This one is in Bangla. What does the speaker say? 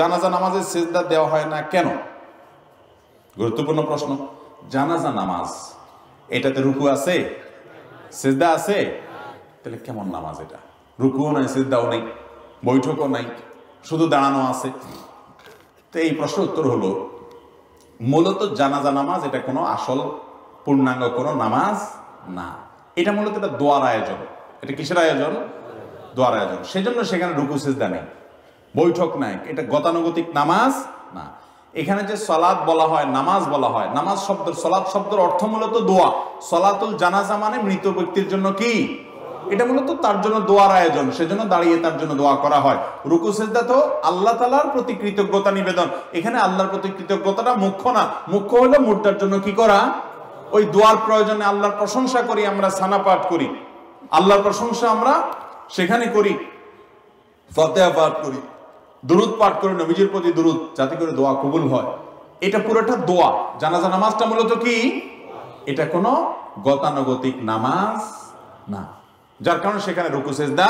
জানাজা নামাজে সিজদা দেওয়া হয় না কেন? গুরুত্বপূর্ণ প্রশ্ন। জানাজা নামাজ, এটাতে রুকু আছে, সিজদা আছে, তাহলে কেমন নামাজ এটা? রুকুও নাই, সিজদাও নেই, বৈঠকও নাই, শুধু দাঁড়ানো আছে। তো এই প্রশ্ন উত্তর হলো, মূলত জানাজা নামাজ এটা কোনো আসল পূর্ণাঙ্গ কোনো নামাজ না। এটা মূলত এটা দোয়ার আয়োজন। এটা কিসের আয়োজন? দোয়ার আয়োজন। সেজন্য সেখানে রুকু সিজদা নেই, বৈঠক নাই, এটা গতানুগতিক নামাজ না। এখানে যে সলাত বলা হয়, নামাজ বলা হয়, নামাজ শব্দ, সলাত শব্দের অর্থ মূলত দোয়া। সলাতুল জানাজা মানে মৃত ব্যক্তির জন্য কি, এটা মূলত তার জন্য দোয়ার আয়োজন, সেজন্য দাঁড়িয়ে তার জন্য দোয়া করা হয়। রুকু সিজদা তো আল্লাহ তাআলার প্রতি কৃতজ্ঞতা নিবেদন। এখানে আল্লাহর প্রতি কৃতজ্ঞতাটা মুখ্য না, মুখ্য হলো মুর্দার জন্য কি করা, ওই দোয়ার প্রয়োজনে আল্লাহর প্রশংসা করি, আমরা সানা পাঠ করি, আল্লাহর প্রশংসা আমরা সেখানে করি, ফাতিহা পাঠ করি, দুরূদ পাঠ করি, নবীজির প্রতি দুরূদ, যাতে করে দোয়া কবুল হয়। এটা পুরোটা দোয়া। জানাজা নামাজটা মূলত কি, এটা কোনো গতানুগতিক নামাজ না, যার কারণে সেখানে রুকু সিজদা